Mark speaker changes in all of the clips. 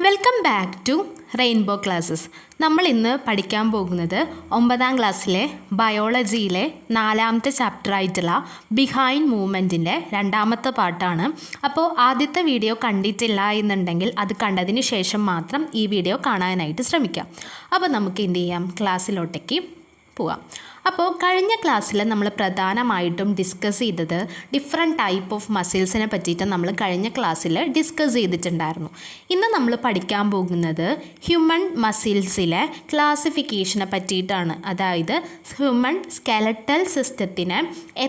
Speaker 1: Welcome back to Rainbow Classes. നമ്മൾ ഇന്ന് പഠിക്കാൻ പോകുന്നത് 9ാം ക്ലാസ്സിലെ ബയോളജിയിലെ 4ാമത്തെ ചാപ്റ്റർ ആയിട്ടുള്ള ബിഹൈൻഡ് മൂവ്മെൻറ്റിൻ്റെ 2ാമത്തെ പാർട്ടാണ്. അപ്പോൾ ആദ്യത്തെ വീഡിയോ കണ്ടിട്ടില്ല എന്നുണ്ടെങ്കിൽ അത് കണ്ടതിന് ശേഷം മാത്രം ഈ വീഡിയോ കാണാനായിട്ട് ശ്രമിക്കാം. അപ്പോൾ നമുക്ക് എന്ത് ചെയ്യാം, ക്ലാസ്സിലോട്ടേക്ക് പോവാം. അപ്പോൾ കഴിഞ്ഞ ക്ലാസ്സിൽ നമ്മൾ പ്രധാനമായിട്ടും ഡിസ്കസ് ചെയ്തത് ഡിഫറെൻറ്റ് ടൈപ്പ് ഓഫ് മസിൽസിനെ പറ്റിയിട്ട് നമ്മൾ കഴിഞ്ഞ ക്ലാസ്സിൽ ഡിസ്കസ് ചെയ്തിട്ടുണ്ടായിരുന്നു. ഇന്ന് നമ്മൾ പഠിക്കാൻ പോകുന്നത് ഹ്യൂമൻ മസിൽസിലെ ക്ലാസിഫിക്കേഷനെ പറ്റിയിട്ടാണ്. അതായത് ഹ്യൂമൻ സ്കെലറ്റൽ സിസ്റ്റത്തിനെ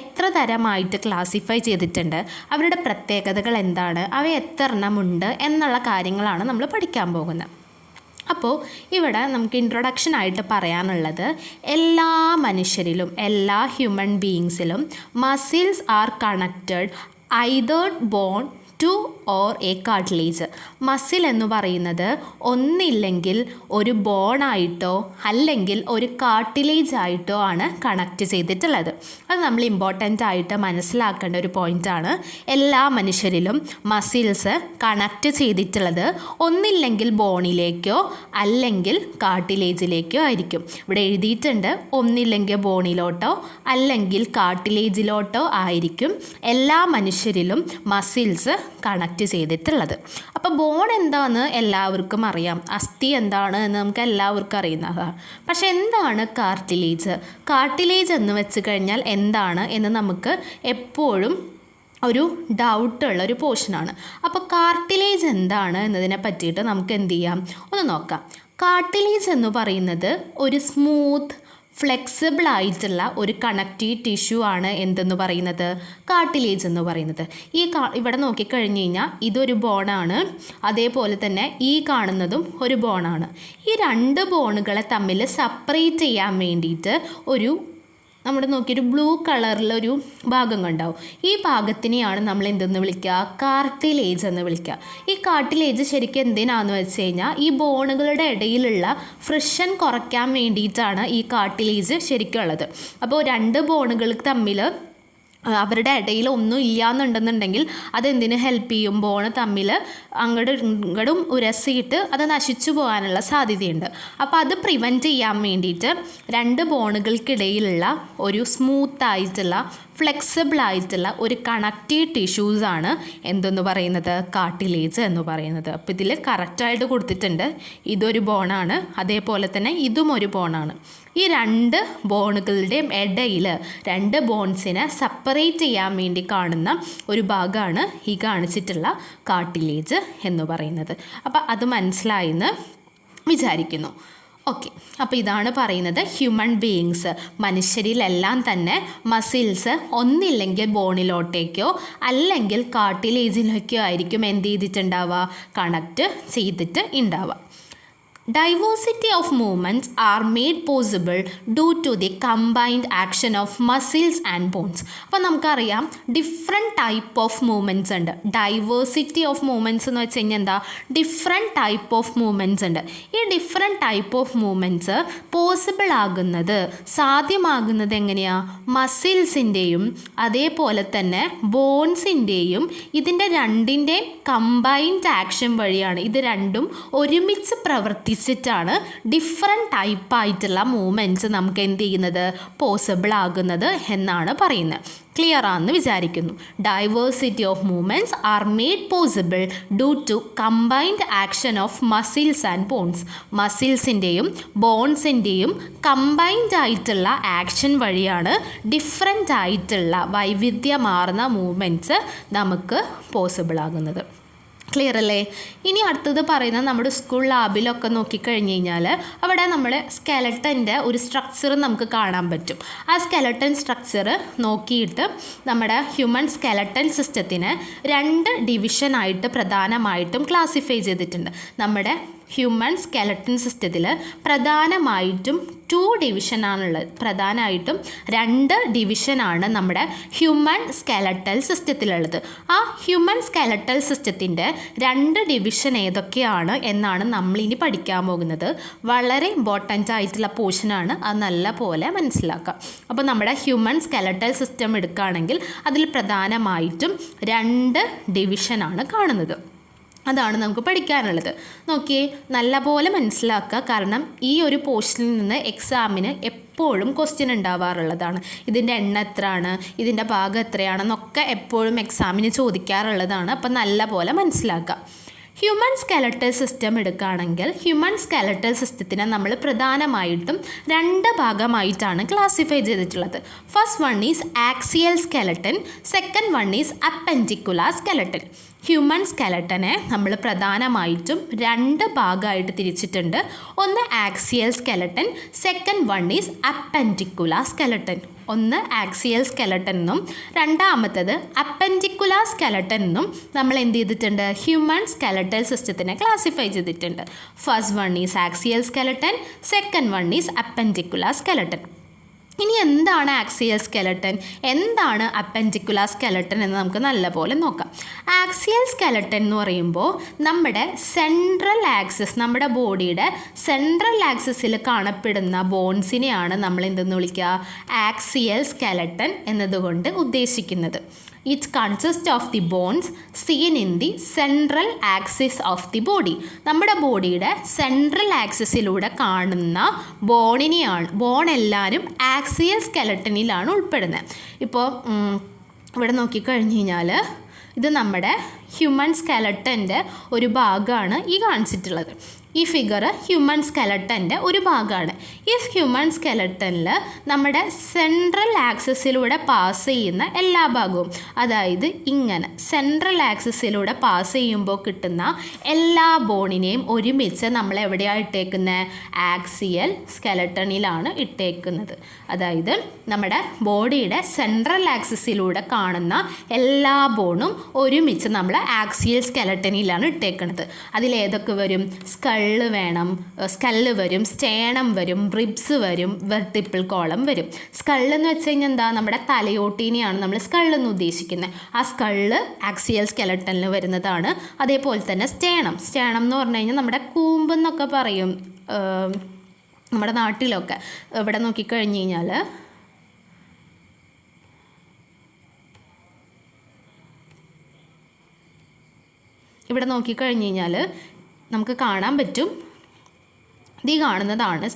Speaker 1: എത്ര തരമായിട്ട് ക്ലാസിഫൈ ചെയ്തിട്ടുണ്ട്, അവരുടെ പ്രത്യേകതകൾ എന്താണ്, അവ എത്ര എണ്ണമുണ്ട് എന്നുള്ള കാര്യങ്ങളാണ് നമ്മൾ പഠിക്കാൻ പോകുന്നത്. അപ്പോൾ ഇവിടെ നമുക്ക് ഇൻട്രൊഡക്ഷനായിട്ട് പറയാനുള്ളത്, എല്ലാ മനുഷ്യരിലും എല്ലാ ഹ്യൂമൻ ബീയിങ്സിലും muscles are connected either bone to or a cartilage. Muscle എന്ന് പറയുന്നത് ഒന്നില്ലെങ്കിൽ ഒരു ബോണായിട്ടോ അല്ലെങ്കിൽ ഒരു കാർട്ടിലേജ് ആയിട്ടോ ആണ് കണക്റ്റ് ചെയ്തിട്ടുള്ളത്. അത് നമ്മൾ ഇമ്പോർട്ടൻ്റ് ആയിട്ട് മനസ്സിലാക്കേണ്ട ഒരു പോയിൻ്റാണ്. എല്ലാ മനുഷ്യരിലും മസിൽസ് കണക്റ്റ് ചെയ്തിട്ടുള്ളത് ഒന്നില്ലെങ്കിൽ ബോണിലേക്കോ അല്ലെങ്കിൽ കാർട്ടിലേജിലേക്കോ ആയിരിക്കും. ഇവിടെ എഴുതിയിട്ടുണ്ട്, ഒന്നില്ലെങ്കിൽ ബോണിലോട്ടോ അല്ലെങ്കിൽ കാർട്ടിലേജിലോട്ടോ ആയിരിക്കും എല്ലാ മനുഷ്യരിലും മസിൽസ് കണക്റ്റ് ചെയ്തിട്ടുള്ളത്. അപ്പോൾ ബോൺ എന്താണെന്ന് എല്ലാവർക്കും അറിയാം, അസ്ഥി എന്താണ് എന്ന് നമുക്ക് എല്ലാവർക്കും അറിയുന്നതാണ്. പക്ഷേ എന്താണ് കാർട്ടിലേജ്? കാർട്ടിലേജ് എന്ന് വെച്ച് കഴിഞ്ഞാൽ എന്താണ് എന്ന് നമുക്ക് എപ്പോഴും ഒരു ഡൗട്ടുള്ള ഒരു പോർഷനാണ്. അപ്പോൾ കാർട്ടിലേജ് എന്താണ് എന്നതിനെ പറ്റിയിട്ട് നമുക്ക് എന്ത് ചെയ്യാം, ഒന്ന് നോക്കാം. കാർട്ടിലേജ് എന്ന് പറയുന്നത് ഒരു സ്മൂത്ത് ഫ്ലെക്സിബിൾ ആയിട്ടുള്ള ഒരു കണക്റ്റീവ് ടിഷ്യൂ ആണ് എന്തെന്ന് പറയുന്നത്, കാർട്ടിലേജ് എന്ന് പറയുന്നത്. ഇവിടെ നോക്കിക്കഴിഞ്ഞ് കഴിഞ്ഞാൽ ഇതൊരു ബോണാണ്, അതേപോലെ തന്നെ ഈ കാണുന്നതും ഒരു ബോണാണ്. ഈ രണ്ട് ബോണുകളെ തമ്മിൽ സെപ്പറേറ്റ് ചെയ്യാൻ വേണ്ടിയിട്ട് നമ്മുടെ നോക്കിയൊരു ബ്ലൂ കളറിലൊരു ഭാഗം കണ്ടാവും. ഈ ഭാഗത്തിനെയാണ് നമ്മൾ എന്തെന്ന് വിളിക്കുക, കാർട്ടിലേജ് എന്ന് വിളിക്കുക. ഈ കാർട്ടിലേജ് ശരിക്കും എന്തിനാണെന്ന് വെച്ച് കഴിഞ്ഞാൽ ഈ ബോണുകളുടെ ഇടയിലുള്ള ഫ്രിക്ഷൻ കുറയ്ക്കാൻ വേണ്ടിയിട്ടാണ് ഈ കാർട്ടിലേജ് ശരിക്കും ഉള്ളത്. അപ്പോൾ രണ്ട് ബോണുകൾ തമ്മിൽ അവരുടെ ഇടയിൽ ഒന്നും ഇല്ലയെന്നുണ്ടെന്നുണ്ടെങ്കിൽ അതെന്തിന് ഹെൽപ്പ് ചെയ്യും, ബോണ് തമ്മിൽ അങ്ങോട്ടും ഉരസിയിട്ട് അത് നശിച്ചു പോകാനുള്ള സാധ്യതയുണ്ട്. അപ്പോൾ അത് പ്രിവെൻറ്റ് ചെയ്യാൻ വേണ്ടിയിട്ട് രണ്ട് ബോണുകൾക്കിടയിലുള്ള ഒരു സ്മൂത്തായിട്ടുള്ള ഫ്ലെക്സിബിൾ ആയിട്ടുള്ള ഒരു കണക്റ്റീവ് ടിഷ്യൂസാണ് എന്തെന്ന് പറയുന്നത്, കാർട്ടിലേജ് എന്ന് പറയുന്നത്. അപ്പോൾ ഇതിൽ കറക്റ്റായിട്ട് കൊടുത്തിട്ടുണ്ട്, ഇതൊരു ബോണാണ്, അതേപോലെ തന്നെ ഇതും ഒരു ബോണാണ്. ഈ രണ്ട് ബോണുകളുടെയും ഇടയിൽ രണ്ട് ബോൺസിനെ സെപ്പറേറ്റ് ചെയ്യാൻ വേണ്ടി കാണുന്ന ഒരു ഭാഗമാണ് ഈ കാണിച്ചിട്ടുള്ള കാർട്ടിലേജ് എന്ന് പറയുന്നത്. അപ്പോൾ അത് മനസ്സിലായെന്ന് വിചാരിക്കുന്നു. ഓക്കെ, അപ്പോൾ ഇതാണ് പറയുന്നത് ഹ്യൂമൻ ബീയിങ്സ്, മനുഷ്യരിലെല്ലാം തന്നെ മസിൽസ് ഒന്നില്ലെങ്കിൽ ബോണിലോട്ടേക്കോ അല്ലെങ്കിൽ കാർട്ടിലേജിലേക്കോ ആയിരിക്കും എന്ത് ചെയ്തിട്ടുണ്ടാവുക, കണക്റ്റ് ചെയ്തിട്ട് ഉണ്ടാവുക. Diversity of movements are made possible due to the combined action of muscles and bones. അപ്പോൾ നമുക്കറിയാം ഡിഫറെൻറ്റ് ടൈപ്പ് ഓഫ് മൂവ്മെൻറ്റ്സ് ഉണ്ട്. ഡൈവേഴ്സിറ്റി ഓഫ് മൂവ്മെൻറ്റ്സ് എന്ന് വെച്ച് കഴിഞ്ഞാൽ എന്താ, ഡിഫറെൻറ്റ് ടൈപ്പ് ഓഫ് മൂവ്മെൻറ്റ്സ് ഉണ്ട്. ഈ different type of movements possible ആകുന്നത്, സാധ്യമാകുന്നത് എങ്ങനെയാണ്, മസിൽസിൻ്റെയും അതേപോലെ തന്നെ ബോൺസിൻ്റെയും ഇതിൻ്റെ രണ്ടിൻ്റെയും കമ്പൈൻഡ് ആക്ഷൻ വഴിയാണ്. ഇത് രണ്ടും ഒരുമിച്ച് പ്രവർത്തിച്ചിട്ടാണ് ഡിഫറെൻറ്റ് ടൈപ്പായിട്ടുള്ള മൂവ്മെൻറ്റ്സ് നമുക്ക് എന്ത് ചെയ്യുന്നത്, പോസിബിൾ ആകുന്നത് എന്നാണ് പറയുന്നത്. ക്ലിയർ ആണെന്ന് വിചാരിക്കുന്നു. Diversity of movements are made possible due to combined action of muscles and bones. മസിൽസിൻ്റെയും ബോൺസിൻ്റെയും കമ്പൈൻഡ് ആയിട്ടുള്ള ആക്ഷൻ വഴിയാണ് ഡിഫറെൻ്റ് ആയിട്ടുള്ള വൈവിധ്യമാർന്ന മൂവ്മെൻറ്റ്സ് നമുക്ക് പോസിബിൾ ആകുന്നത്. ക്ലിയർ അല്ലേ? ഇനി അടുത്തത് പറയുന്നത് നമ്മുടെ സ്കൂൾ ലാബിലൊക്കെ നോക്കിക്കഴിഞ്ഞ് കഴിഞ്ഞാൽ അവിടെ നമ്മുടെ സ്കെലട്ടൻ്റെ ഒരു സ്ട്രക്ചർ നമുക്ക് കാണാൻ പറ്റും. ആ സ്കെലട്ടൻ സ്ട്രക്ചർ നോക്കിയിട്ട് നമ്മുടെ ഹ്യൂമൻ സ്കെലട്ടൻ സിസ്റ്റത്തിന് 2 ഡിവിഷനായിട്ട് പ്രധാനമായിട്ടും ക്ലാസിഫൈ ചെയ്തിട്ടുണ്ട്. നമ്മുടെ ഹ്യൂമൻ സ്കെലട്ടൻ സിസ്റ്റത്തിൽ പ്രധാനമായിട്ടും 2 ഡിവിഷനാണുള്ളത്. പ്രധാനമായിട്ടും 2 ഡിവിഷനാണ് നമ്മുടെ ഹ്യൂമൻ സ്കെലട്ടൽ സിസ്റ്റത്തിലുള്ളത്. ആ ഹ്യൂമൻ സ്കെലട്ടൽ സിസ്റ്റത്തിൻ്റെ 2 ഡിവിഷൻ ഏതൊക്കെയാണ് എന്നാണ് നമ്മളിനി പഠിക്കാൻ പോകുന്നത്. വളരെ ഇമ്പോർട്ടൻ്റ് ആയിട്ടുള്ള പോർഷനാണ്, അത് നല്ല പോലെ മനസ്സിലാക്കാം. അപ്പോൾ നമ്മുടെ ഹ്യൂമൻ സ്കെലട്ടൽ സിസ്റ്റം എടുക്കുകയാണെങ്കിൽ അതിൽ പ്രധാനമായിട്ടും 2 ഡിവിഷനാണ് കാണുന്നത്. അതാണ് നമുക്ക് പഠിക്കാനുള്ളത്. നോക്കിയേ, നല്ലപോലെ മനസ്സിലാക്കുക. കാരണം ഈ ഒരു പോർഷനിൽ നിന്ന് എക്സാമിന് എപ്പോഴും ക്വസ്റ്റ്യൻ ഉണ്ടാവാറുള്ളതാണ്. ഇതിൻ്റെ എണ്ണം എത്രയാണ്, ഇതിൻ്റെ ഭാഗം എത്രയാണെന്നൊക്കെ എപ്പോഴും എക്സാമിന് ചോദിക്കാറുള്ളതാണ്. അപ്പം നല്ലപോലെ മനസ്സിലാക്കുക. ഹ്യൂമൻ സ്കെലറ്റൽ സിസ്റ്റം എടുക്കുകയാണെങ്കിൽ ഹ്യൂമൻ സ്കെലറ്റൽ സിസ്റ്റത്തിനെ നമ്മൾ പ്രധാനമായിട്ടും 2 ഭാഗമായിട്ടാണ് ക്ലാസിഫൈ ചെയ്തിട്ടുള്ളത്. First one is axial skeleton, second one is appendicular skeleton. Human സ്കെലട്ടനെ നമ്മൾ പ്രധാനമായിട്ടും 2 ഭാഗമായിട്ട് തിരിച്ചിട്ടുണ്ട്. ഒന്ന് axial skeleton, second one is appendicular skeleton. ഒന്ന് ആക്സിയൽ സ്കെലട്ടൻ എന്നും രണ്ടാമത്തത് അപ്പെൻഡിക്കുലാർ സ്കെലട്ടൻ എന്നും നമ്മൾ എന്ത് ചെയ്തിട്ടുണ്ട്, ഹ്യൂമൻ സ്കെലറ്റൽ സിസ്റ്റത്തിനെ ക്ലാസിഫൈ ചെയ്തിട്ടുണ്ട്. First one is axial skeleton, second one is appendicular skeleton. ഇനി എന്താണ് ആക്സിയൽ സ്കെലട്ടൻ, എന്താണ് അപ്പെൻഡിക്കുലാർ സ്കെലട്ടൻ എന്ന് നമുക്ക് നല്ലപോലെ നോക്കാം. ആക്സിയൽ സ്കെലട്ടൻ എന്ന് പറയുമ്പോൾ നമ്മുടെ സെൻട്രൽ ആക്സിസ്, നമ്മുടെ ബോഡിയുടെ സെൻട്രൽ ആക്സിസിൽ കാണപ്പെടുന്ന ബോൺസിനെയാണ് നമ്മൾ എന്തെന്ന് വിളിക്കുക, ആക്സിയൽ സ്കെലട്ടൻ എന്നതുകൊണ്ട് ഉദ്ദേശിക്കുന്നത്. It consists of the bones seen in the central axis of the body. നമ്മുടെ ബോഡിയുടെ സെൻട്രൽ ആക്സിസിലൂടെ കാണുന്ന ബോൺ എല്ലാവരും ആക്സിയൽ സ്കെലട്ടനിലാണ് ഉൾപ്പെടുന്നത്. ഇപ്പോൾ ഇവിടെ നോക്കിക്കഴിഞ്ഞ് കഴിഞ്ഞാൽ ഇത് നമ്മുടെ ഹ്യൂമൻ സ്കെലട്ടൻ്റെ ഒരു ഭാഗമാണ് ഈ കാണിച്ചിട്ടുള്ളത്. ഈ ഫിഗർ ഹ്യൂമൻ സ്കെലട്ടൻ്റെ ഒരു ഭാഗമാണ്. ഈ ഹ്യൂമൻ സ്കെലട്ടനിൽ നമ്മുടെ സെൻട്രൽ ആക്സിസിലൂടെ പാസ് ചെയ്യുന്ന എല്ലാ ഭാഗവും, അതായത് ഇങ്ങനെ സെൻട്രൽ ആക്സിസിലൂടെ പാസ് ചെയ്യുമ്പോൾ കിട്ടുന്ന എല്ലാ ബോണിനെയും ഒരുമിച്ച് നമ്മൾ എവിടെയാണ് ഇട്ടേക്കുന്നത്, ആക്സിയൽ സ്കെലട്ടനിലാണ് ഇട്ടേക്കുന്നത്. അതായത് നമ്മുടെ ബോഡിയുടെ സെൻട്രൽ ആക്സിസിലൂടെ കാണുന്ന എല്ലാ ബോണും ഒരുമിച്ച് നമ്മൾ ആക്സിയൽ സ്കെലട്ടനിലാണ് ഇട്ടേക്കുന്നത്. അതിലേതൊക്കെ വരും, സ്കല്ല് വരും, സ്റ്റേണം വരും, റിബ്സ് വരും, വെർട്ടിപ്പിൾ കോളം വരും. സ്കള്ളെന്ന് വെച്ച് കഴിഞ്ഞാൽ എന്താ, നമ്മുടെ തലയോട്ടീനെയാണ് നമ്മൾ സ്കള്ളെന്ന് ഉദ്ദേശിക്കുന്നത്. ആ സ്കള്ള് ആക്സിയൽ സ്കെലട്ടനിൽ വരുന്നതാണ്. അതേപോലെ തന്നെ സ്റ്റേണം എന്ന് പറഞ്ഞു കഴിഞ്ഞാൽ നമ്മുടെ കൂമ്പെന്നൊക്കെ പറയും നമ്മുടെ നാട്ടിലൊക്കെ. ഇവിടെ നോക്കിക്കഴിഞ്ഞ് കഴിഞ്ഞാൽ നമുക്ക് കാണാൻ പറ്റും, ഈ കാണുന്നതാണ്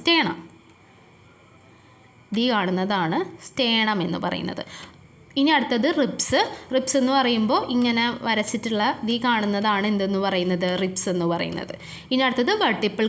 Speaker 1: സ്റ്റേണം എന്ന് പറയുന്നത്. ഇനി അടുത്തത് റിബ്സ് എന്ന് പറയുമ്പോൾ ഇങ്ങനെ വരച്ചിട്ടുള്ള ഈ കാണുന്നതാണ് എന്തെന്ന് പറയുന്നത്, റിബ്സ് എന്ന് പറയുന്നത്. ഇനി അടുത്തത് വെർട്ടിപ്പിൾ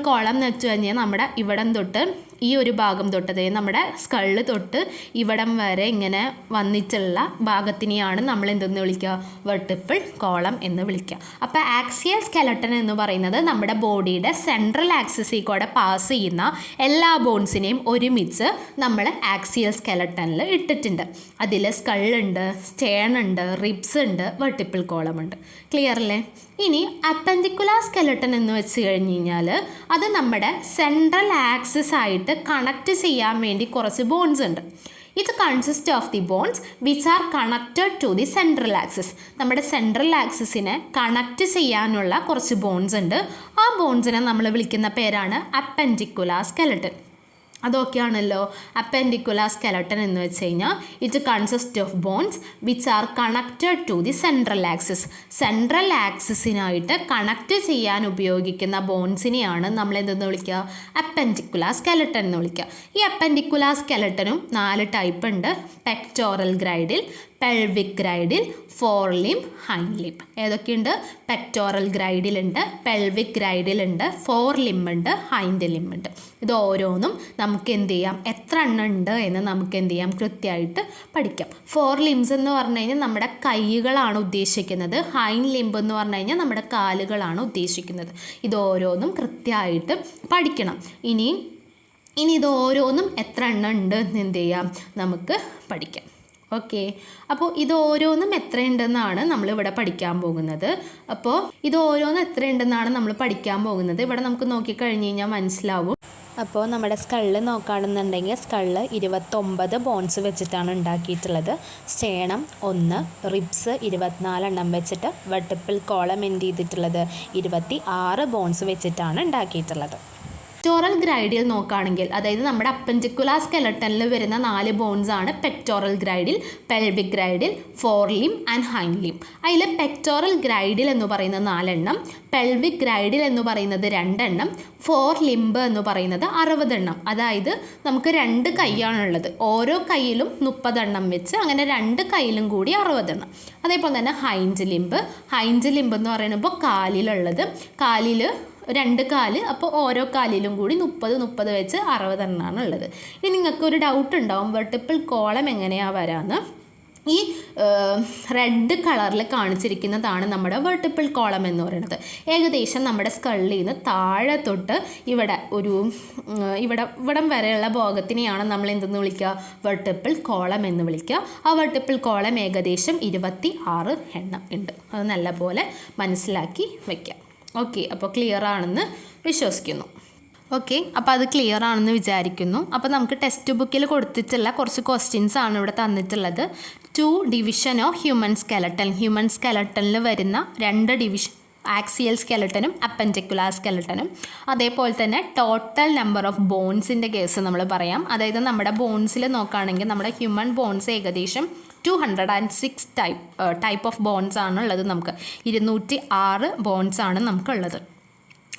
Speaker 1: കോളം എന്ന് വെച്ച് കഴിഞ്ഞാൽ നമ്മുടെ ഇവിടം തൊട്ട് ഈ ഒരു ഭാഗം തൊട്ട് നമ്മുടെ സ്കള്ള് തൊട്ട് ഇവിടം വരെ ഇങ്ങനെ വന്നിട്ടുള്ള ഭാഗത്തിനെയാണ് നമ്മൾ എന്തെന്ന് വിളിക്കുക, വെർട്ടിപ്പിൾ കോളം എന്ന് വിളിക്കുക. അപ്പോൾ ആക്സിയൽ സ്കെലട്ടൻ എന്ന് പറയുന്നത് നമ്മുടെ ബോഡിയുടെ സെൻട്രൽ ആക്സിസിൽ കൂടെ പാസ് ചെയ്യുന്ന എല്ലാ ബോൺസിനെയും ഒരുമിച്ച് നമ്മൾ ആക്സിയൽ സ്കെലട്ടനിൽ ഇട്ടിട്ടുണ്ട്. അതിൽ സ്കള്ളുണ്ട്, സ്റ്റേണുണ്ട്, റിബ്സ് ഉണ്ട്, വെർട്ടിപ്പിൾ കോളം ഉണ്ട്. ക്ലിയർ അല്ലേ? ഇനി അപ്പെൻഡിക്കുലാർ സ്കെലട്ടൻ എന്ന് വെച്ച് കഴിഞ്ഞ് കഴിഞ്ഞാൽ അത് നമ്മുടെ സെൻട്രൽ ആക്സിസ് ആയിട്ട് കണക്ട് ചെയ്യാൻ വേണ്ടി കുറച്ച് ബോൺസ് ഉണ്ട്. ഇത് consist of the bones which are connected to the central axis. നമ്മുടെ സെൻട്രൽ ആക്സിസിനെ കണക്ട് ചെയ്യാനുള്ള കുറച്ച് ബോൺസ് ഉണ്ട്. ആ ബോൺസിനെ നമ്മൾ വിളിക്കുന്ന പേരാണ് അപ്പെൻഡിക്കുലാർ സ്കെലട്ടൻ. അതൊക്കെയാണല്ലോ അപ്പെൻഡിക്കുലാർ സ്കെലട്ടൻ എന്ന് വെച്ച് കഴിഞ്ഞാൽ it consist of bones which are connected to the central axis. Central ആക്സിസിനായിട്ട് കണക്റ്റ് ചെയ്യാൻ ഉപയോഗിക്കുന്ന ബോൺസിനെയാണ് നമ്മൾ എന്തെന്ന് വിളിക്കുക, അപ്പെൻഡിക്കുലാർ സ്കെലട്ടൻ എന്ന് വിളിക്കുക. ഈ അപ്പെൻഡിക്കുലാർ സ്കെലട്ടനും 4 ടൈപ്പ് ഉണ്ട്. Pectoral girdle, pelvic girdle, fore limb, hind limb. ഏതൊക്കെയുണ്ട്? പെക്ടോറൽ ഗ്രൈഡിലുണ്ട്, പെൽവിക് ഗ്രൈഡിലുണ്ട്, ഫോർ ലിം ഉണ്ട്, ഹൈൻഡ് ലിം ഉണ്ട്. ഇത് ഓരോന്നും നമുക്ക് എന്ത് ചെയ്യാം, എത്ര എണ്ണം ഉണ്ട് എന്ന് നമുക്ക് എന്ത് ചെയ്യാം, കൃത്യമായിട്ട് പഠിക്കാം. ഫോർ ലിംസ് എന്ന് പറഞ്ഞു കഴിഞ്ഞാൽ നമ്മുടെ കൈകളാണ് ഉദ്ദേശിക്കുന്നത്. ഹൈൻഡ് ലിംബ് എന്ന് പറഞ്ഞു കഴിഞ്ഞാൽ നമ്മുടെ കാലുകളാണ് ഉദ്ദേശിക്കുന്നത്. ഇത് ഓരോന്നും കൃത്യമായിട്ട് പഠിക്കണം. ഇനി ഇത് ഓരോന്നും എത്ര എണ്ണം ഉണ്ട് എന്ന് എന്ത് ചെയ്യാം, നമുക്ക് പഠിക്കാം. ഓക്കെ, അപ്പോൾ ഇത് ഓരോന്നും എത്രയുണ്ടെന്നാണ് നമ്മളിവിടെ പഠിക്കാൻ പോകുന്നത്. അപ്പോൾ ഇത് ഓരോന്നും എത്രയുണ്ടെന്നാണ് നമ്മൾ പഠിക്കാൻ പോകുന്നത്. ഇവിടെ നമുക്ക് നോക്കിക്കഴിഞ്ഞ് കഴിഞ്ഞാൽ മനസ്സിലാവും. അപ്പോൾ നമ്മുടെ സ്കള്ള് നോക്കുകയാണെന്നുണ്ടെങ്കിൽ സ്കള്ള് 29 ബോൺസ് വെച്ചിട്ടാണ് ഉണ്ടാക്കിയിട്ടുള്ളത്. സ്റ്റേണം 1, റിബ്സ് 24 എണ്ണം വെച്ചിട്ട്, വെർട്ടിപ്പിൾ കോളം എന്ത് ചെയ്തിട്ടുള്ളത് 26 ബോൺസ് വെച്ചിട്ടാണ് ഉണ്ടാക്കിയിട്ടുള്ളത്. പെക്ടോറൽ ഗ്രൈഡിൽ നോക്കുകയാണെങ്കിൽ, അതായത് നമ്മുടെ അപ്പൻഡിക്കുലാർ സ്കെലട്ടനിൽ വരുന്ന 4 ബോൺസ് ആണ് pectoral girdle, pelvic girdle, fore limb and hind limb. അതിൽ പെക്ടോറൽ ഗ്രൈഡിൽ എന്ന് പറയുന്നത് 4 എണ്ണം, പെൽവിക് ഗ്രൈഡിൽ എന്ന് പറയുന്നത് 2 എണ്ണം, ഫോർ ലിംബ് എന്ന് പറയുന്നത് 60 എണ്ണം. അതായത് നമുക്ക് 2 കൈയാണുള്ളത്, ഓരോ കൈയിലും 30 എണ്ണം വെച്ച്, അങ്ങനെ 2 കൈയിലും കൂടി 60 എണ്ണം. അതേപോലെ തന്നെ ഹൈൻഡ് ലിംബ് എന്ന് പറയുമ്പോൾ കാലിലുള്ളത്, കാലിൽ 2 കാല്, അപ്പോൾ ഓരോ കാലിലും കൂടി 30 വെച്ച് 60 എണ്ണമാണ് ഉള്ളത്. ഇനി നിങ്ങൾക്കൊരു ഡൗട്ട് ഉണ്ടാവും, വെർട്ടിപ്പിൾ കോളം എങ്ങനെയാണ് വരാമെന്ന്. ഈ റെഡ് കളറിൽ കാണിച്ചിരിക്കുന്നതാണ് നമ്മുടെ വെർട്ടിപ്പിൾ കോളം എന്ന് പറയുന്നത്. ഏകദേശം നമ്മുടെ സ്കള്ളിൽ നിന്ന് താഴെ തൊട്ട് ഇവിടം വരെയുള്ള ഭാഗത്തിനെയാണ് നമ്മൾ എന്തെന്ന് വിളിക്കുക, വെർട്ടിപ്പിൾ കോളം എന്ന് വിളിക്കുക. ആ വെർട്ടിപ്പിൾ കോളം ഏകദേശം 26 എണ്ണം ഉണ്ട്. അത് നല്ലപോലെ മനസ്സിലാക്കി വയ്ക്കാം. ഓക്കെ, അപ്പോൾ ക്ലിയർ ആണെന്ന് വിശ്വസിക്കുന്നു. ഓക്കെ, അപ്പോൾ അത് ക്ലിയർ ആണെന്ന് വിചാരിക്കുന്നു. അപ്പോൾ നമുക്ക് ടെക്സ്റ്റ് ബുക്കിൽ കൊടുത്തിട്ടുള്ള കുറച്ച് ക്വസ്റ്റ്യൻസ് ആണ് ഇവിടെ തന്നിട്ടുള്ളത്. 2 ഡിവിഷൻ ഓഫ് ഹ്യൂമൻ സ്കെലട്ടനിൽ വരുന്ന 2 ഡിവിഷൻ, ആക്സിയൽ സ്കെലട്ടനും അപ്പൻഡിക്കുലാർ സ്കെലട്ടനും. അതേപോലെ തന്നെ ടോട്ടൽ നമ്പർ ഓഫ് ബോൺസിൻ്റെ കേസ് നമ്മൾ പറയാം. അതായത് നമ്മുടെ ബോൺസിൽ നോക്കുകയാണെങ്കിൽ നമ്മുടെ ഹ്യൂമൻ ബോൺസ് ഏകദേശം 206 ടൈപ്പ് ഓഫ് ബോൺസ് ആണ് ഉള്ളത്. നമുക്ക് 206 ബോൺസ് ആണ് നമുക്കുള്ളത്.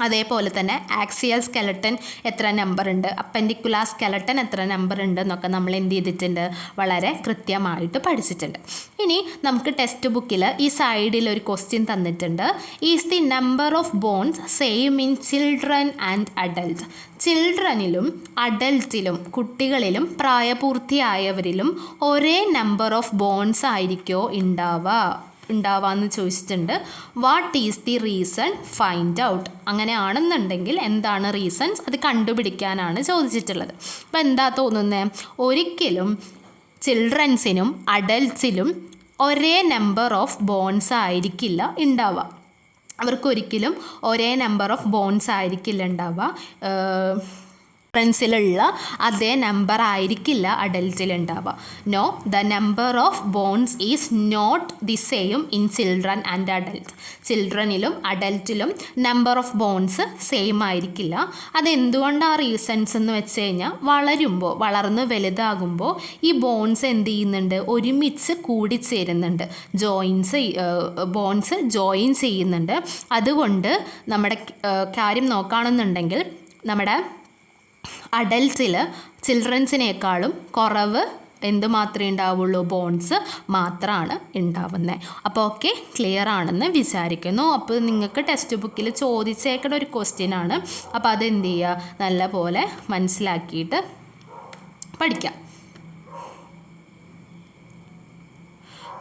Speaker 1: അതേപോലെ തന്നെ ആക്സിയൽ സ്കെലട്ടൻ എത്ര നമ്പർ ഉണ്ട്, അപ്പൻഡിക്കുലാർ സ്കെലട്ടൻ എത്ര നമ്പർ ഉണ്ട് എന്നൊക്കെ നമ്മൾ എന്ത് ചെയ്തിട്ടുണ്ട്, വളരെ കൃത്യമായിട്ട് പഠിച്ചിട്ടുണ്ട്. ഇനി നമുക്ക് ടെക്സ്റ്റ് ബുക്കിൽ ഈ സൈഡിൽ ഒരു ക്വസ്റ്റ്യൻ തന്നിട്ടുണ്ട്. Is the number of bones same in children and adult? ചിൽഡ്രനിലും അഡൽട്ടിലും, കുട്ടികളിലും പ്രായപൂർത്തിയായവരിലും ഒരേ നമ്പർ ഓഫ് ബോൺസ് ആയിരിക്കുമോ ഉണ്ടാവാന്ന് ചോദിച്ചിട്ടുണ്ട്. What is the reason, find out. അങ്ങനെയാണെന്നുണ്ടെങ്കിൽ എന്താണ് റീസൺസ്, അത് കണ്ടുപിടിക്കാനാണ് ചോദിച്ചിട്ടുള്ളത്. അപ്പോൾ എന്താ തോന്നുന്നത്, ഒരിക്കലും ചിൽഡ്രൻസിനും അഡൽട്ട്സിലും ഒരേ നമ്പർ ഓഫ് ബോൺസ് ആയിരിക്കില്ല ഉണ്ടാവുക. അവർക്കൊരിക്കലും ഒരേ നമ്പർ ഓഫ് ബോൺസ് ആയിരിക്കില്ല ഉണ്ടാവുക. ചിൽഡ്രൻസിലുള്ള അതേ നമ്പർ ആയിരിക്കില്ല അഡൽറ്റിലുണ്ടാവുക. No, the number of bones is not the same in children and adult. ചിൽഡ്രനിലും അഡൽറ്റിലും നമ്പർ ഓഫ് ബോൺസ് സെയിം ആയിരിക്കില്ല. അതെന്തുകൊണ്ടാണ് റീസൺസ് എന്ന് വെച്ച് കഴിഞ്ഞാൽ, വളർന്ന് വലുതാകുമ്പോൾ ഈ ബോൺസ് എന്ത് ചെയ്യുന്നുണ്ട്, ഒരുമിച്ച് കൂടിച്ചേരുന്നുണ്ട്, ബോൺസ് ജോയിൻ ചെയ്യുന്നുണ്ട്. അതുകൊണ്ട് നമ്മുടെ കാര്യം നോക്കുകയാണെന്നുണ്ടെങ്കിൽ നമ്മുടെ അഡൽട്ട്സിൽ ചിൽഡ്രൻസിനേക്കാളും കുറവ് എന്ത് മാത്രമേ ഉണ്ടാവുള്ളൂ, ബോൺസ് മാത്രമാണ് ഉണ്ടാവുന്നത്. അപ്പോൾ ഓക്കെ, ക്ലിയർ ആണെന്ന് വിചാരിക്കുന്നു. അപ്പോൾ നിങ്ങൾക്ക് ടെക്സ്റ്റ് ബുക്കിൽ ചോദിച്ചേക്കുന്ന ഒരു ക്വസ്റ്റ്യൻ ആണ്. അപ്പോൾ അതെന്ത് ചെയ്യുക, നല്ലപോലെ മനസ്സിലാക്കിയിട്ട് പഠിക്കാം.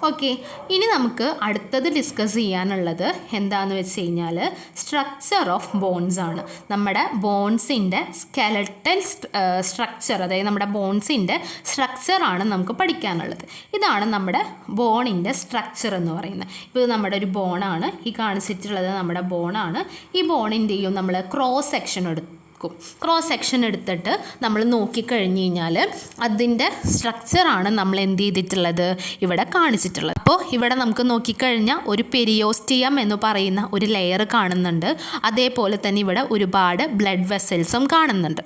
Speaker 1: ഓക്കെ, ഇനി നമുക്ക് അടുത്തത് ഡിസ്കസ് ചെയ്യാനുള്ളത് എന്താണെന്ന് വെച്ച് കഴിഞ്ഞാൽ സ്ട്രക്ചർ ഓഫ് ബോൺസ് ആണ്. നമ്മുടെ ബോൺസിൻ്റെ സ്കെലട്ടൽ സ്ട്രക്ചർ, അതായത് നമ്മുടെ ബോൺസിൻ്റെ സ്ട്രക്ചറാണ് നമുക്ക് പഠിക്കാനുള്ളത്. ഇതാണ് നമ്മുടെ ബോണിൻ്റെ സ്ട്രക്ചർ എന്ന് പറയുന്നത്. ഇപ്പോൾ നമ്മുടെ ഒരു ബോണാണ്, ഈ കാണിച്ചിട്ടുള്ളത് നമ്മുടെ ബോണാണ്. ഈ ബോണിൻ്റെയും നമ്മൾ ക്രോസ് സെക്ഷൻ എടുത്തിട്ട് നമ്മൾ നോക്കിക്കഴിഞ്ഞ് കഴിഞ്ഞാൽ അതിൻ്റെ സ്ട്രക്ചറാണ് നമ്മൾ എന്ത് ചെയ്തിട്ടുള്ളത്, ഇവിടെ കാണിച്ചിട്ടുള്ളത്. അപ്പോൾ ഇവിടെ നമുക്ക് നോക്കിക്കഴിഞ്ഞാൽ ഒരു പെരിയോസ്റ്റിയം എന്ന് പറയുന്ന ഒരു ലെയർ കാണുന്നുണ്ട്. അതേപോലെ തന്നെ ഇവിടെ ഒരുപാട് ബ്ലഡ് വെസൽസും കാണുന്നുണ്ട്.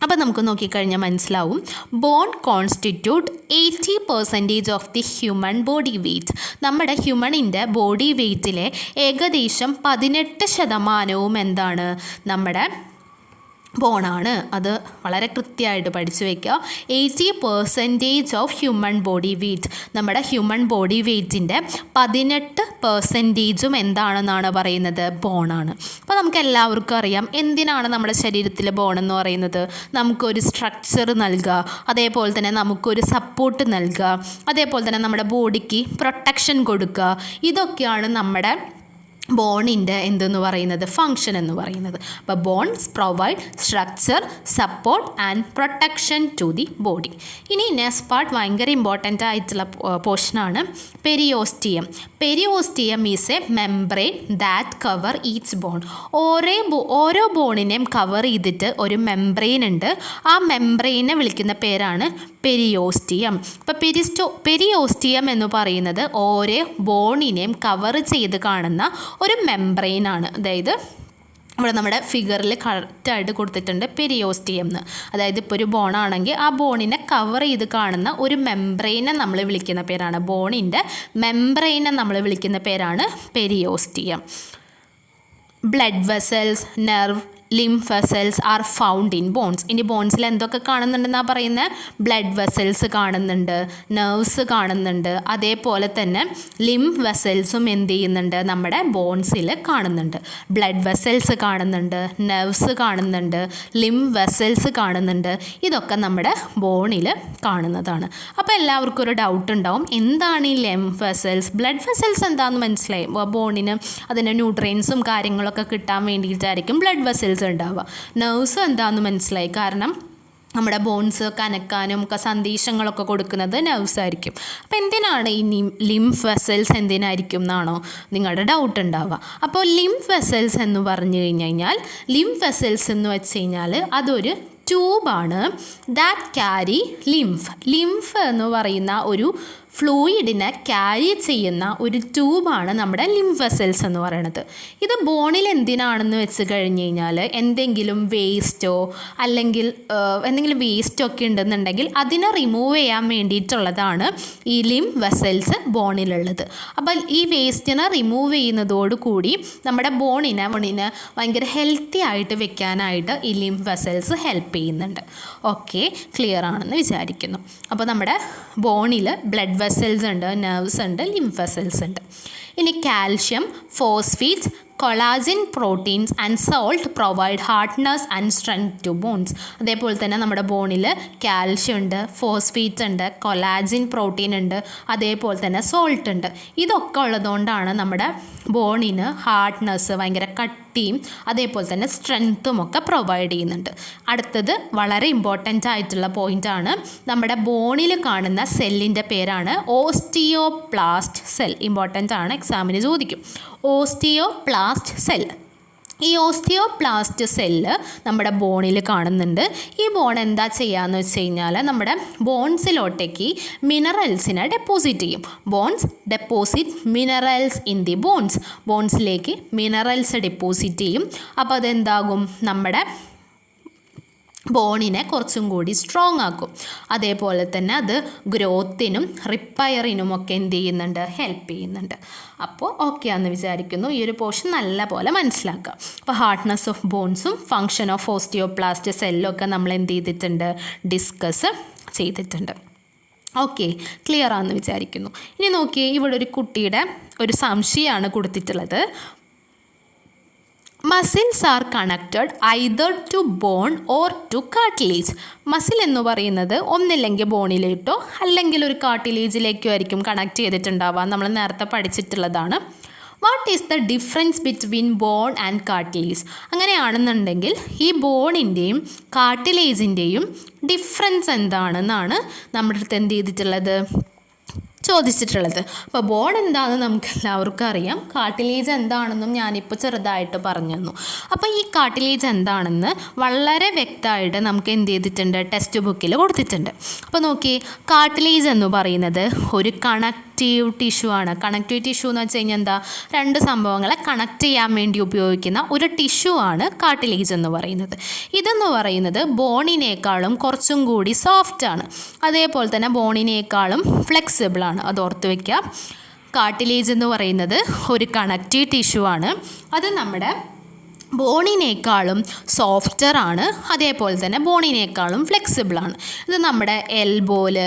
Speaker 1: അപ്പോൾ നമുക്ക് നോക്കിക്കഴിഞ്ഞാൽ മനസ്സിലാവും, bone constitute 80% of the human body weight. നമ്മുടെ ഹ്യൂമണിൻ്റെ ബോഡി വെയ്റ്റിലെ ഏകദേശം 18% എന്താണ്, നമ്മുടെ ബോണാണ്. അത് വളരെ കൃത്യമായിട്ട് പഠിച്ചു വയ്ക്കുക. 80% ഓഫ് ഹ്യൂമൻ ബോഡി വെയ്റ്റ്, നമ്മുടെ ഹ്യൂമൻ ബോഡി വെയ്റ്റിൻ്റെ 18% എന്താണെന്നാണ് പറയുന്നത്, ബോണാണ്. അപ്പോൾ നമുക്ക് എല്ലാവർക്കും അറിയാം എന്തിനാണ് നമ്മുടെ ശരീരത്തിൽ ബോൺ എന്ന് പറയുന്നത്, നമുക്കൊരു സ്ട്രക്ചർ നൽകുക, അതേപോലെ തന്നെ നമുക്കൊരു സപ്പോർട്ട് നൽകുക, അതേപോലെ തന്നെ നമ്മുടെ ബോഡിക്ക് പ്രൊട്ടക്ഷൻ കൊടുക്കുക. ഇതൊക്കെയാണ് നമ്മുടെ ബോണിൻ്റെ എന്തെന്ന് പറയുന്നത്, ഫങ്ഷൻ എന്ന് പറയുന്നത്. അപ്പോൾ bones provide structure, support and protection to the body. ഇനി നെക്സ്റ്റ് പാർട്ട് ഭയങ്കര ഇമ്പോർട്ടൻ്റ് ആയിട്ടുള്ള പോർഷനാണ് periosteum. Periosteum is a membrane that cover each bone. ഓരോ ബോണിനെയും കവർ ചെയ്തിട്ട് ഒരു മെംബ്രെയിൻ ഉണ്ട്. ആ മെംബ്രെയിനെ വിളിക്കുന്ന പേരാണ് പെരിയോസ്റ്റിയം. അപ്പോൾ പെരിയോസ്റ്റിയം എന്ന് പറയുന്നത് ഓരോ ബോണിനെയും കവർ ചെയ്ത് കാണുന്ന ഒരു മെംബ്രെയിനാണ്. അതായത് ഇവിടെ നമ്മുടെ ഫിഗറിൽ കറക്റ്റായിട്ട് കൊടുത്തിട്ടുണ്ട് പെരിയോസ്റ്റിയം എന്ന്. അതായത് ഇപ്പോൾ ഒരു ബോണാണെങ്കിൽ ആ ബോണിനെ കവർ ചെയ്ത് കാണുന്ന ഒരു മെംബ്രെയിനെ നമ്മൾ വിളിക്കുന്ന പേരാണ്, ബോണിൻ്റെ മെംബ്രെയിനെ നമ്മൾ വിളിക്കുന്ന പേരാണ് periosteum. Blood vessels, nerve, lymph vessels are found in bones. ഇനി ബോൺസിൽ എന്തൊക്കെ കാണുന്നുണ്ടെന്നാണ് പറയുന്നത്? ബ്ലഡ് വെസൽസ് കാണുന്നുണ്ട്, നെർവ്സ് കാണുന്നുണ്ട്, അതേപോലെ തന്നെ ലിംഫ് വെസൽസും എന്ത് ചെയ്യുന്നുണ്ട്? നമ്മുടെ ബോൺസിൽ കാണുന്നുണ്ട്. ബ്ലഡ് വെസൽസ് കാണുന്നുണ്ട്, നെർവ്സ് കാണുന്നുണ്ട്, ലിംഫ് വെസൽസ് കാണുന്നുണ്ട്. ഇതൊക്കെ നമ്മുടെ ബോണിൽ കാണുന്നതാണ്. അപ്പോൾ എല്ലാവർക്കും ഒരു ഡൗട്ട് ഉണ്ടാവും, എന്താണ് ഈ ലിംഫ് വെസൽസ്? ബ്ലഡ് വെസൽസ് എന്താണെന്ന് മനസ്സിലായി. ബോണിന് അതിൻ്റെ ന്യൂട്രിയൻസും കാര്യങ്ങളൊക്കെ കിട്ടാൻ വേണ്ടിയിട്ടായിരിക്കും ബ്ലഡ് വെസൽസ് ഉണ്ടാവുക. നെർവ്സ് എന്താണെന്ന് മനസ്സിലായി, കാരണം നമ്മുടെ ബോൺസ് കനക്കാനും ഒക്കെ സന്ദേശങ്ങളൊക്കെ കൊടുക്കുന്നത് നെർവ്സ് ആയിരിക്കും. അപ്പോൾ എന്തിനാണ് ഈ ലിംഫ് വെസൽസ് എന്തിനായിരിക്കും എന്നാണോ നിങ്ങളുടെ ഡൗട്ട് ഉണ്ടാവുക. അപ്പോൾ ലിംഫ് വെസൽസ് എന്ന് പറഞ്ഞു കഴിഞ്ഞാൽ, ലിംഫ് വെസൽസ് എന്ന് വെച്ച് കഴിഞ്ഞാൽ അതൊരു ട്യൂബാണ് ദാറ്റ് ക്യാരി ലിംഫ്. ലിംഫ് എന്ന് പറയുന്ന ഒരു ഫ്ലൂയിഡിനെ ക്യാരി ചെയ്യുന്ന ഒരു ട്യൂബാണ് നമ്മുടെ ലിംഫ് വെസൽസ് എന്ന് പറയുന്നത്. ഇത് ബോണിൽ എന്തിനാണെന്ന് വെച്ച് കഴിഞ്ഞ് കഴിഞ്ഞാൽ, എന്തെങ്കിലും വേസ്റ്റോ അല്ലെങ്കിൽ എന്തെങ്കിലും വേസ്റ്റോ ഒക്കെ ഉണ്ടെന്നുണ്ടെങ്കിൽ അതിനെ റിമൂവ് ചെയ്യാൻ വേണ്ടിയിട്ടുള്ളതാണ് ഈ ലിംഫ് വെസൽസ് ബോണിലുള്ളത്. അപ്പോൾ ഈ വേസ്റ്റിനെ റിമൂവ് ചെയ്യുന്നതോടുകൂടി നമ്മുടെ ബോണിനെ ഭയങ്കര ഹെൽത്തി ആയിട്ട് വെക്കാനായിട്ട് ഈ ലിംഫ് വെസൽസ് ഹെൽപ്പ് ചെയ്യുന്നുണ്ട്. ഓക്കെ, ക്ലിയർ ആണെന്ന് വിചാരിക്കുന്നു. അപ്പോൾ നമ്മുടെ ബോണിൽ ബ്ലഡ് വെസൽസ് ഉണ്ട്, നെർവ്സ് ഉണ്ട്, ലിംഫ് വെസൽസ് ഉണ്ട്. ഇനി calcium, phosphates, collagen proteins and salt provide hardness and strength to bones. അതേപോലെ തന്നെ നമ്മുടെ ബോണിൽ കാൽഷ്യം ഉണ്ട്, ഫോസ്ഫേറ്റ്സ് ഉണ്ട്, കൊളാജിൻ പ്രോട്ടീൻ ഉണ്ട്, അതേപോലെ തന്നെ സോൾട്ട് ഉണ്ട്. ഇതൊക്കെ ഉള്ളതുകൊണ്ടാണ് നമ്മുടെ ബോണിന് ഹാർഡ്നെസ്, ഭയങ്കര കട്ടിയും അതേപോലെ തന്നെ സ്ട്രെങ്ത്തും ഒക്കെ പ്രൊവൈഡ് ചെയ്യുന്നുണ്ട്. അടുത്തത് വളരെ ഇമ്പോർട്ടൻ്റ് ആയിട്ടുള്ള പോയിൻ്റാണ്, നമ്മുടെ ബോണിൽ കാണുന്ന സെല്ലിൻ്റെ പേരാണ് ഓസ്റ്റിയോപ്ലാസ്റ്റ് സെൽ. ഇമ്പോർട്ടൻ്റ് ആണ്, എക്സാമിന് ചോദിക്കും. ഓസ്റ്റിയോപ്ലാസ്റ്റ് സെൽ. ഈ ഓസ്റ്റിയോപ്ലാസ്റ്റ് സെല്ല് നമ്മുടെ ബോണിൽ കാണുന്നുണ്ട്. ഈ ബോൺ എന്താ ചെയ്യുകയെന്ന് വെച്ച് കഴിഞ്ഞാൽ, നമ്മുടെ ബോൺസിലോട്ടേക്ക് മിനറൽസിനെ ഡെപ്പോസിറ്റ് ചെയ്യും. Bones deposit minerals in the bones. ബോൺസിലേക്ക് മിനറൽസ് ഡെപ്പോസിറ്റ് ചെയ്യും. അപ്പോൾ അതെന്താകും? നമ്മുടെ ബോണിനെ കുറച്ചും കൂടി സ്ട്രോങ് ആക്കും. അതേപോലെ തന്നെ അത് ഗ്രോത്തിനും റിപ്പയറിനും ഒക്കെ എന്ത് ചെയ്യുന്നുണ്ട്? ഹെൽപ്പ് ചെയ്യുന്നുണ്ട്. അപ്പോൾ ഓക്കെ ആണെന്ന് വിചാരിക്കുന്നു. ഈ ഒരു പോർഷൻ നല്ല പോലെ മനസ്സിലാക്കുക. അപ്പോൾ ഹാർഡ്നെസ് ഓഫ് ബോൺസും ഫങ്ഷൻ ഓഫ് ഓസ്റ്റിയോപ്ലാസ്റ്റ് സെല്ലും ഒക്കെ നമ്മൾ എന്ത് ചെയ്തിട്ടുണ്ട്? ഡിസ്കസ് ചെയ്തിട്ടുണ്ട്. ഓക്കെ, ക്ലിയർ ആണെന്ന് വിചാരിക്കുന്നു. ഇനി നോക്കിയേ, ഇവിടെ ഒരു കുട്ടിയുടെ ഒരു സംശയമാണ് കൊടുത്തിട്ടുള്ളത്. Muscles are connected either to bone or to cartilage. Muscle എന്ന് പറയുന്നത് ഒന്നില്ലെങ്കിൽ ബോണിലേട്ടോ അല്ലെങ്കിൽ ഒരു കാർട്ടിലേജിലേക്കോ ആയിരിക്കും കണക്ട് ചെയ്തിട്ടുണ്ടാവുക. നമ്മൾ നേരത്തെ പഠിച്ചിട്ടുള്ളതാണ്. What is the difference between bone and cartilage? അങ്ങനെയാണെന്നുണ്ടെങ്കിൽ ഈ ബോണിൻ്റെയും കാർട്ടിലേജിൻ്റെയും ഡിഫറൻസ് എന്താണെന്നാണ് നമ്മുടെ അടുത്ത് എന്ത് ചെയ്തിട്ടുള്ളത്? ചോദിച്ചിട്ടുള്ളത്. അപ്പോൾ ബോൺ എന്താണെന്ന് നമുക്ക് എല്ലാവർക്കും അറിയാം. കാർട്ടിലേജ് എന്താണെന്നും ഞാനിപ്പോൾ ചെറുതായിട്ട് പറഞ്ഞു തന്നു. അപ്പോൾ ഈ കാർട്ടിലേജ് എന്താണെന്ന് വളരെ വ്യക്തമായിട്ട് നമുക്ക് എന്ത് ചെയ്തിട്ടുണ്ട്? ടെക്സ്റ്റ് ബുക്കിൽ കൊടുത്തിട്ടുണ്ട്. അപ്പോൾ നോക്കി, കാർട്ടിലേജ് എന്ന് പറയുന്നത് ഒരു കണക്റ്റീവ് ടിഷ്യൂ ആണ്. കണക്റ്റീവ് ടിഷ്യൂ എന്ന് വെച്ച് കഴിഞ്ഞാൽ എന്താ? രണ്ട് സംഭവങ്ങളെ കണക്ട് ചെയ്യാൻ വേണ്ടി ഉപയോഗിക്കുന്ന ഒരു ടിഷ്യൂ ആണ് കാർട്ടിലേജ് എന്ന് പറയുന്നത്. ഇതെന്ന് പറയുന്നത് ബോണിനേക്കാളും കുറച്ചും കൂടി സോഫ്റ്റ് ആണ്. അതേപോലെ തന്നെ ബോണിനേക്കാളും ഫ്ലെക്സിബിളാണ്. അത് ഓർത്ത് വയ്ക്കുക. കാർട്ടിലേജ് എന്ന് പറയുന്നത് ഒരു കണക്റ്റീവ് ടിഷ്യൂ ആണ്. അത് നമ്മുടെ ബോണിനേക്കാളും സോഫ്റ്റർ ആണ്. അതേപോലെ തന്നെ ബോണിനേക്കാളും ഫ്ലെക്സിബിളാണ്. ഇത് നമ്മുടെ എൽബോയിൽ,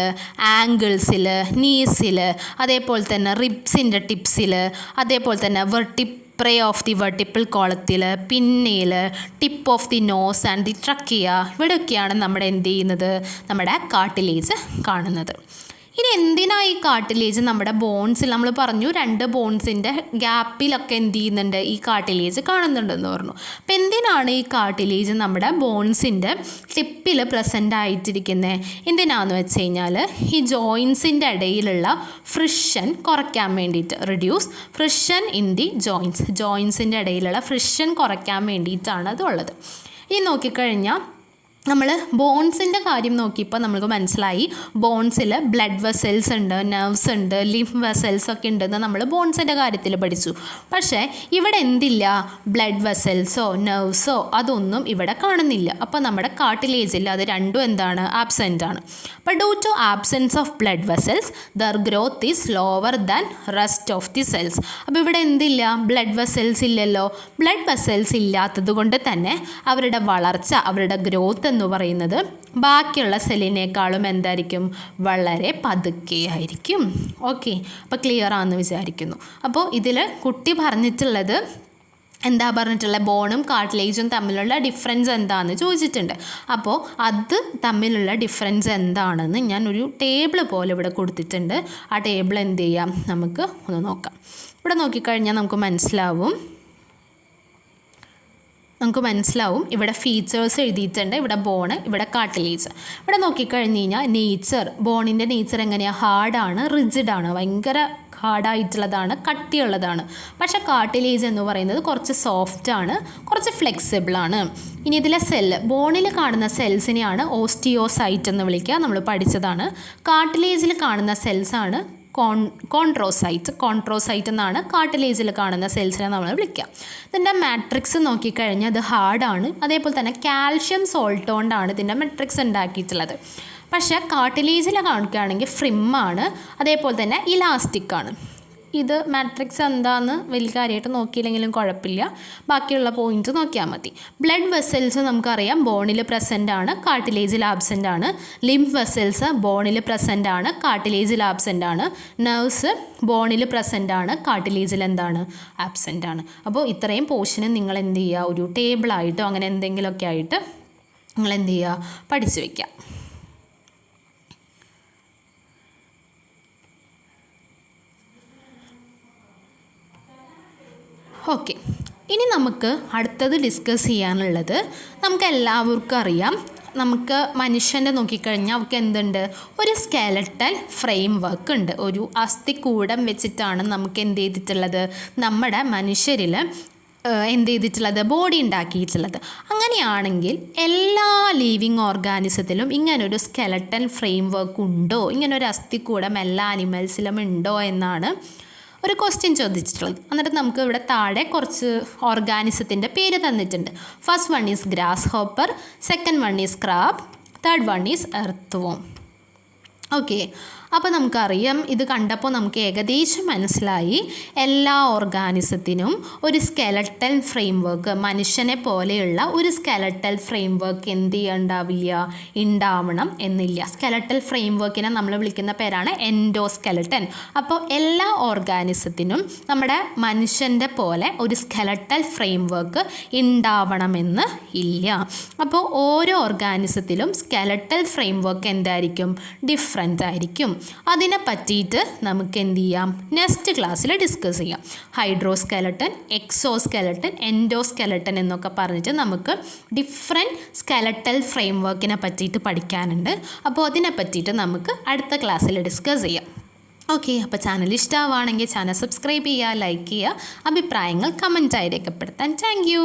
Speaker 1: ആങ്കിൾസിൽ, നീസിൽ, അതേപോലെ തന്നെ റിബ്സിൻ്റെ ടിപ്സിൽ, അതേപോലെ തന്നെ വെർട്ടിബ്രേ ഓഫ് ദി വെർട്ടിപ്പിൾ കോളത്തിൽ, പിന്നയിൽ, tip of the nose and the trachea, ഇവിടെയൊക്കെയാണ് നമ്മുടെ എന്ത് ചെയ്യുന്നത്? നമ്മുടെ കാർട്ടിലേജ് കാണുന്നത്. ഇനി എന്തിനാണ് ഈ കാർട്ടിലേജ് നമ്മുടെ ബോൺസിൽ? നമ്മൾ പറഞ്ഞു രണ്ട് ബോൺസിൻ്റെ ഗ്യാപ്പിലൊക്കെ എന്ത് ചെയ്യുന്നുണ്ട്? ഈ കാർട്ടിലേജ് കാണുന്നുണ്ടെന്ന് പറഞ്ഞു. അപ്പോൾ എന്തിനാണ് ഈ കാർട്ടിലേജ് നമ്മുടെ ബോൺസിൻ്റെ ടിപ്പിൽ പ്രസൻ്റ് ആയിട്ടിരിക്കുന്നത്? എന്തിനാണെന്ന് വെച്ച് കഴിഞ്ഞാൽ ഈ ജോയിൻസിൻ്റെ ഇടയിലുള്ള ഫ്രിക്ഷൻ കുറയ്ക്കാൻ വേണ്ടിയിട്ട്, reduce friction in the joints. ജോയിൻസിൻ്റെ ഇടയിലുള്ള ഫ്രിക്ഷൻ കുറയ്ക്കാൻ വേണ്ടിയിട്ടാണ് അതുള്ളത്. ഇനി നോക്കിക്കഴിഞ്ഞാൽ നമ്മൾ ബോൺസിൻ്റെ കാര്യം നോക്കിയപ്പോൾ നമുക്ക് മനസ്സിലായി ബോൺസിൽ ബ്ലഡ് വെസൽസ് ഉണ്ട്, നെർവ്സ് ഉണ്ട്, ലിംഫ് വെസൽസ് ഒക്കെ ഉണ്ടെന്ന് നമ്മൾ ബോൺസിൻ്റെ കാര്യത്തിൽ പഠിച്ചു. പക്ഷേ ഇവിടെ എന്തില്ല, ബ്ലഡ് വെസൽസോ നെർവ്സോ അതൊന്നും ഇവിടെ കാണുന്നില്ല. അപ്പോൾ നമ്മുടെ കാർട്ടിലേജിൽ അത് രണ്ടും എന്താണ്, ആബ്സെൻ്റ് ആണ്. അപ്പോൾ due to absence of blood vessels their growth is lower than rest of the cells. അപ്പോൾ ഇവിടെ എന്തില്ല, ബ്ലഡ് വെസൽസ് ഇല്ലല്ലോ. ബ്ലഡ് വെസൽസ് ഇല്ലാത്തത് കൊണ്ട് തന്നെ അവരുടെ വളർച്ച, അവരുടെ ഗ്രോത്ത് എന്ന് പറയുന്നത് ബാക്കിയുള്ള സെല്ലിനേക്കാളും എന്തായിരിക്കും, വളരെ പതുക്കെ ആയിരിക്കും. ഓക്കെ, അപ്പോൾ ക്ലിയർ ആണെന്ന് വിചാരിക്കുന്നു. അപ്പോൾ ഇതിൽ കുട്ടി പറഞ്ഞിട്ടുള്ളത് എന്താ പറഞ്ഞിട്ടുള്ളത്, ബോണും കാർട്ടിലേജും തമ്മിലുള്ള ഡിഫറൻസ് എന്താണെന്ന് ചോദിച്ചിട്ടുണ്ട്. അപ്പോൾ അത് തമ്മിലുള്ള ഡിഫറൻസ് എന്താണെന്ന് ഞാൻ ഒരു ടേബിൾ പോലെ ഇവിടെ കൊടുത്തിട്ടുണ്ട്. ആ ടേബിൾ എന്ത് ചെയ്യാം, നമുക്ക് ഒന്ന് നോക്കാം. ഇവിടെ നോക്കിക്കഴിഞ്ഞാൽ നമുക്ക് മനസ്സിലാവും ഇവിടെ ഫീച്ചേഴ്സ് എഴുതിയിട്ടുണ്ട്. ഇവിടെ ബോണ്, ഇവിടെ കാർട്ടിലേജ്. ഇവിടെ നോക്കിക്കഴിഞ്ഞ് കഴിഞ്ഞാൽ നേച്ചർ, ബോണിൻ്റെ നേച്ചർ എങ്ങനെയാണ്, ഹാർഡാണ്, റിജിഡാണ്, ഭയങ്കര ഹാർഡായിട്ടുള്ളതാണ്, കട്ടിയുള്ളതാണ്. പക്ഷേ കാർട്ടിലേജ് എന്ന് പറയുന്നത് കുറച്ച് സോഫ്റ്റാണ്, കുറച്ച് ഫ്ലെക്സിബിളാണ്. ഇനി ഇതിലെ സെല്ല്, ബോണിൽ കാണുന്ന സെൽസിനെയാണ് ഓസ്റ്റിയോസൈറ്റ് എന്ന് വിളിക്കുക, നമ്മൾ പഠിച്ചതാണ്. കാർട്ടിലേജിൽ കാണുന്ന സെൽസാണ് കോൺട്രോസൈറ്റ് എന്നാണ് കാർട്ടിലേജിൽ കാണുന്ന സെൽസിനെ നമ്മൾ വിളിക്കുക. ഇതിൻ്റെ മാട്രിക്സ് നോക്കിക്കഴിഞ്ഞാൽ അത് ഹാർഡാണ്, അതേപോലെ തന്നെ കാൽഷ്യം സോൾട്ട് കൊണ്ടാണ് ഇതിൻ്റെ മാട്രിക്സ് ഉണ്ടാക്കിയിട്ടുള്ളത്. പക്ഷേ കാർട്ടിലേജിൽ കാണിക്കുകയാണെങ്കിൽ ഫ്രിമ്മാണ്, അതേപോലെ തന്നെ ഇലാസ്റ്റിക് ആണ്. ഇത് മാട്രിക്സ് എന്താണെന്ന് വലിയ കാര്യമായിട്ട് നോക്കിയില്ലെങ്കിലും കുഴപ്പമില്ല, ബാക്കിയുള്ള പോയിൻറ്റ്സ് നോക്കിയാൽ മതി. ബ്ലഡ് വെസൽസ് നമുക്കറിയാം ബോണിൽ പ്രസൻ്റ് ആണ്, കാർട്ടിലേജിൽ ആബ്സെൻ്റ് ആണ്. ലിംഫ് വെസൽസ് ബോണിൽ പ്രസൻ്റ് ആണ്, കാർട്ടിലേജിൽ ആബ്സെൻ്റ് ആണ്. നെർവ്സ് ബോണിൽ പ്രസൻ്റ് ആണ്, കാർട്ടിലേജിൽ എന്താണ്, ആബ്സെൻ്റ് ആണ്. അപ്പോൾ ഇത്രയും പോർഷന് നിങ്ങൾ എന്ത് ചെയ്യുക, ഒരു ടേബിളായിട്ടോ അങ്ങനെ എന്തെങ്കിലുമൊക്കെ ആയിട്ട് നിങ്ങൾ എന്ത് ചെയ്യുക, പഠിച്ചു വയ്ക്കുക. ഓക്കെ, ഇനി നമുക്ക് അടുത്തത് ഡിസ്കസ് ചെയ്യാനുള്ളത്, നമുക്ക് എല്ലാവർക്കും അറിയാം, നമുക്ക് മനുഷ്യൻ്റെ നോക്കിക്കഴിഞ്ഞാൽ അവർക്ക് എന്തുണ്ട്, ഒരു സ്കെലട്ടൽ ഫ്രെയിം വർക്ക് ഉണ്ട്. ഒരു അസ്ഥികൂടം വെച്ചിട്ടാണ് നമുക്ക് എന്ത് ചെയ്തിട്ടുള്ളത്, നമ്മുടെ മനുഷ്യരിൽ എന്ത് ചെയ്തിട്ടുള്ളത്, ബോഡി ഉണ്ടാക്കിയിട്ടുള്ളത്. അങ്ങനെയാണെങ്കിൽ എല്ലാ ലിവിങ് ഓർഗാനിസത്തിലും ഇങ്ങനൊരു സ്കെലട്ടൽ ഫ്രെയിം വർക്ക് ഉണ്ടോ, ഇങ്ങനൊരു അസ്ഥികൂടം എല്ലാ ആനിമൽസിലും ഉണ്ടോ എന്നാണ് ഒരു ക്വസ്റ്റ്യൻ ചോദിച്ചിട്ടുള്ളത്. എന്നിട്ട് നമുക്ക് ഇവിടെ താഴെ കുറച്ച് ഓർഗാനിസത്തിൻ്റെ പേര് തന്നിട്ടുണ്ട്. First one is grasshopper, second one is crab, third one is earthworm. Okay, അപ്പോൾ നമുക്കറിയാം, ഇത് കണ്ടപ്പോൾ നമുക്ക് ഏകദേശം മനസ്സിലായി എല്ലാ ഓർഗാനിസത്തിനും ഒരു സ്കെലട്ടൽ ഫ്രെയിം വർക്ക്, മനുഷ്യനെ പോലെയുള്ള ഒരു സ്കെലട്ടൽ ഫ്രെയിം വർക്ക് എന്ത് ഉണ്ടാവണം എന്നില്ല. സ്കെലട്ടൽ ഫ്രെയിം വർക്കിനെ നമ്മൾ വിളിക്കുന്ന പേരാണ് എൻഡോസ്കെലട്ടൻ. അപ്പോൾ എല്ലാ ഓർഗാനിസത്തിനും നമ്മുടെ മനുഷ്യൻ്റെ പോലെ ഒരു സ്കെലട്ടൽ ഫ്രെയിം വർക്ക് ഉണ്ടാവണമെന്ന് ഇല്ല. അപ്പോൾ ഓരോ ഓർഗാനിസത്തിലും സ്കെലട്ടൽ ഫ്രെയിം വർക്ക് എന്തായിരിക്കും, ഡിഫറെൻ്റ് ആയിരിക്കും. അതിനെ പറ്റിയിട്ട് നമുക്ക് എന്ത് ചെയ്യാം, നെക്സ്റ്റ് ക്ലാസ്സിൽ ഡിസ്കസ് ചെയ്യാം. ഹൈഡ്രോസ്കെലട്ടൻ, എക്സോസ്കെലട്ടൻ, എൻഡോസ്കെലട്ടൻ എന്നൊക്കെ പറഞ്ഞിട്ട് നമുക്ക് ഡിഫറെൻറ്റ് സ്കെലട്ടൽ ഫ്രെയിം വർക്കിനെ പറ്റിയിട്ട് പഠിക്കാനുണ്ട്. അപ്പോൾ അതിനെ പറ്റിയിട്ട് നമുക്ക് അടുത്ത ക്ലാസ്സിൽ ഡിസ്കസ് ചെയ്യാം. ഓക്കെ, അപ്പോൾ ചാനൽ ഇഷ്ടമാവുകയാണെങ്കിൽ ചാനൽ സബ്സ്ക്രൈബ് ചെയ്യുക, ലൈക്ക് ചെയ്യുക, അഭിപ്രായങ്ങൾ കമൻറ്റായി രേഖപ്പെടുത്താൻ. Thank you.